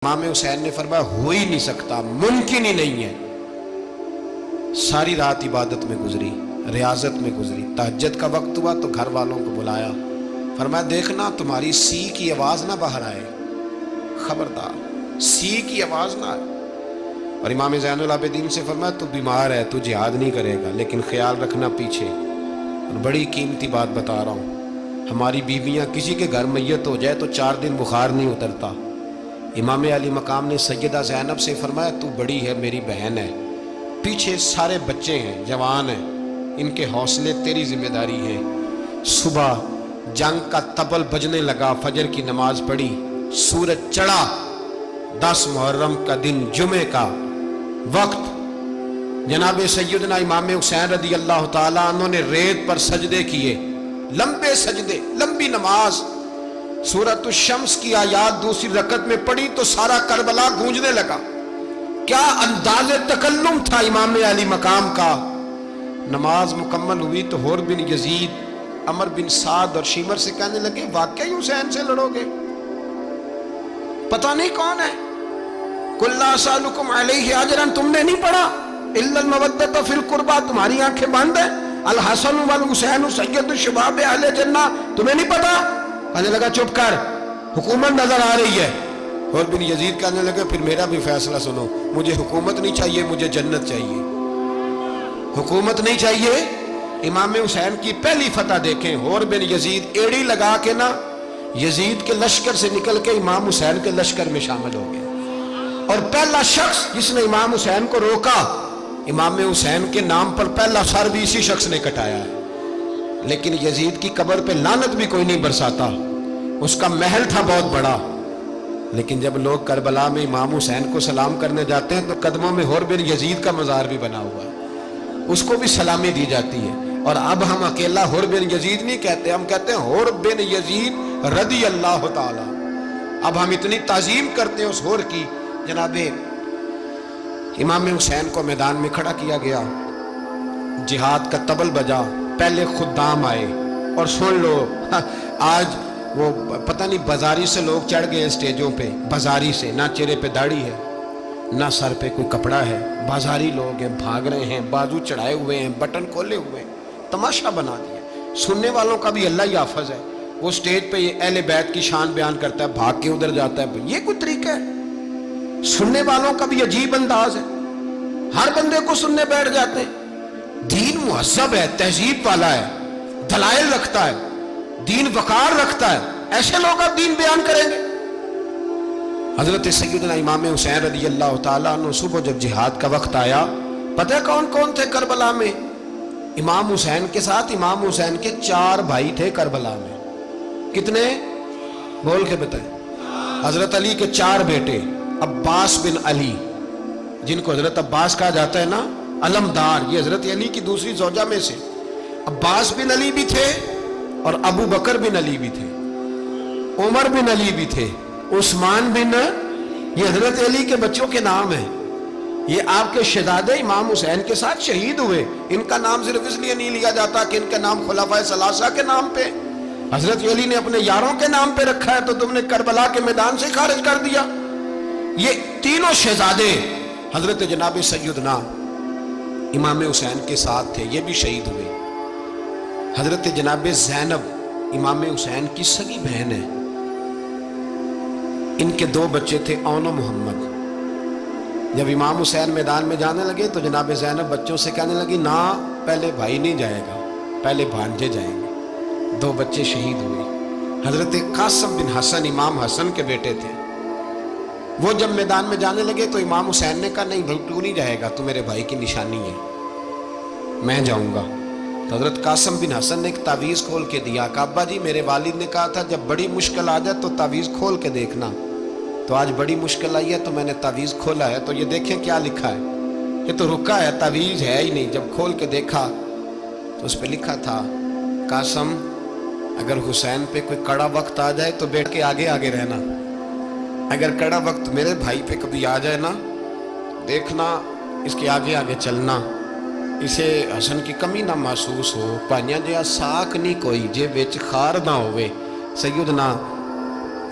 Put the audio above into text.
امام حسین نے فرمایا ہو ہی نہیں سکتا، ممکن ہی نہیں ہے۔ ساری رات عبادت میں گزری، ریاضت میں گزری، تہجد کا وقت ہوا تو گھر والوں کو بلایا، فرمایا دیکھنا تمہاری سی کی آواز نہ باہر آئے، خبردار سی کی آواز نہ آئے۔ اور امام زین العابدین سے فرمایا تو بیمار ہے، تو جہاد نہیں کرے گا، لیکن خیال رکھنا پیچھے۔ اور بڑی قیمتی بات بتا رہا ہوں، ہماری بیویاں کسی کے گھر میت ہو جائے تو 4 دن بخار نہیں اترتا۔ امام علی مقام نے سیدہ زینب سے فرمایا تو بڑی ہے، میری بہن ہے، پیچھے سارے بچے ہیں، جوان ہیں، ان کے حوصلے تیری ذمہ داری ہے۔ صبح جنگ کا طبل بجنے لگا، فجر کی نماز پڑھی، سورج چڑھا، 10 محرم کا دن، جمعے کا وقت، جناب سیدنا امام حسین رضی اللہ تعالیٰ عنہ نے ریت پر سجدے کیے، لمبے سجدے، لمبی نماز، سورۃ الشمس کی آیات دوسری رکعت میں پڑھی تو سارا کربلا گونجنے لگا۔ کیا انداز تکلم تھا امام علی مقام کا۔ نماز مکمل ہوئی تو حور بن یزید، عمر بن سعد اور شیمر سے کہنے لگے واقعی حسین سے لڑو گے؟ پتہ نہیں کون ہے۔ قل لا اسألکم علیہ اجرا، تم نے نہیں پڑھا؟ الا المودۃ فی القربى، تمہاری آنکھیں بند ہیں۔ الحسن والحسین سید الشباب اہل جنہ، تمہیں نہیں پتا؟ کہنے لگا چپ کر، حکومت نظر آ رہی ہے۔ اور بن یزید کہنے لگا پھر میرا بھی فیصلہ سنو، مجھے حکومت نہیں چاہیے، مجھے جنت چاہیے۔ حکومت نہیں چاہیے۔ امام حسین کی پہلی فتح دیکھیں، اور بن یزید ایڑی لگا کے نا یزید کے لشکر سے نکل کے امام حسین کے لشکر میں شامل ہو گئے، اور پہلا شخص جس نے امام حسین کو روکا، امام حسین کے نام پر پہلا سر بھی اسی شخص نے کٹایا ہے۔ لیکن یزید کی قبر پہ لعنت بھی کوئی نہیں برساتا، اس کا محل تھا بہت بڑا، لیکن جب لوگ کربلا میں امام حسین کو سلام کرنے جاتے ہیں تو قدموں میں حور بن یزید کا مزار بھی بنا ہوا ہے، اس کو بھی سلامی دی جاتی ہے۔ اور اب ہم اکیلا حور بن یزید نہیں کہتے، ہم کہتے ہیں حور بن یزید رضی اللہ تعالی۔ اب ہم اتنی تعظیم کرتے ہیں اس حور کی۔ جناب امام حسین کو میدان میں کھڑا کیا گیا، جہاد کا طبل بجا، پہلے خدام آئے، اور سن لو آج وہ پتہ نہیں بازاری سے لوگ چڑھ گئے اسٹیجوں پہ، بازاری سے، نہ چہرے پہ داڑھی ہے، نہ سر پہ کوئی کپڑا ہے، بازاری لوگ ہیں، بھاگ رہے ہیں، بازو چڑھائے ہوئے ہیں، بٹن کھولے ہوئے ہیں، تماشا بنا دیا۔ سننے والوں کا بھی اللہ ہی حافظ ہے، وہ سٹیج پہ یہ اہل بیت کی شان بیان کرتا ہے، بھاگ کے ادھر جاتا ہے، یہ کوئی طریقہ ہے؟ سننے والوں کا بھی عجیب انداز ہے، ہر بندے کو سننے بیٹھ جاتے ہیں۔ دین مہذب ہے، تہذیب والا ہے، دلائل رکھتا ہے، دین وقار رکھتا ہے، ایسے لوگ اب دین بیان کریں گے؟ حضرت سیدنا امام حسین رضی اللہ تعالیٰ عنہ صبح جب جہاد کا وقت آیا، پتہ ہے کون کون تھے کربلا میں؟ امام حسین کے ساتھ امام حسین کے 4 بھائی تھے کربلا میں۔ کتنے؟ بول کے بتائیں۔ حضرت علی کے 4 بیٹے، عباس بن علی، جن کو حضرت عباس کہا جاتا ہے نا، علمدار، یہ حضرت علی کی دوسری زوجہ میں سے عباس بن علی بھی تھے، اور ابو بکر بن علی بھی تھے، عمر بن علی بھی تھے، عثمان بن، یہ حضرت علی کے بچوں کے نام ہیں۔ یہ آپ کے شہزادے امام حسین کے ساتھ شہید ہوئے، ان کا نام صرف اس لیے نہیں لیا جاتا کہ ان کا نام خلفائے ثلاثہ کے نام پہ، حضرت علی نے اپنے یاروں کے نام پہ رکھا ہے، تو تم نے کربلا کے میدان سے خارج کر دیا۔ یہ تینوں شہزادے حضرت جناب سیدنا امام حسین کے ساتھ تھے، یہ بھی شہید ہوئے۔ حضرت جناب زینب امام حسین کی سگی بہن ہے، ان کے 2 بچے تھے، اون و محمد۔ جب امام حسین میدان میں جانے لگے تو جناب زینب بچوں سے کہنے لگی نہ، پہلے بھائی نہیں جائے گا، پہلے بھانجے جائیں گے۔ 2 بچے شہید ہوئے۔ حضرت قاسم بن حسن امام حسن کے بیٹے تھے، وہ جب میدان میں جانے لگے تو امام حسین نے کہا نہیں بھائی تو نہیں جائے گا، تو میرے بھائی کی نشانی ہے، میں جاؤں گا۔ تو حضرت قاسم بن حسن نے ایک تعویذ کھول کے دیا کہ ابا جی میرے والد نے کہا تھا جب بڑی مشکل آ جائے تو تعویذ کھول کے دیکھنا، تو آج بڑی مشکل آئی ہے تو میں نے تعویذ کھولا ہے، تو یہ دیکھیں کیا لکھا ہے، یہ تو رکا ہے، تعویذ ہے ہی نہیں۔ جب کھول کے دیکھا تو اس پہ لکھا تھا قاسم اگر حسین پہ کوئی کڑا وقت آ جائے تو بیٹھ کے آگے آگے رہنا، اگر کڑا وقت میرے بھائی پہ کبھی آ جائے نا، دیکھنا اس کے آگے آگے چلنا، اسے حسن کی کمی نہ محسوس ہو، پائیاں جہاں ساک نہیں کوئی جے وچ خار نہ ہوئے۔ سیدنا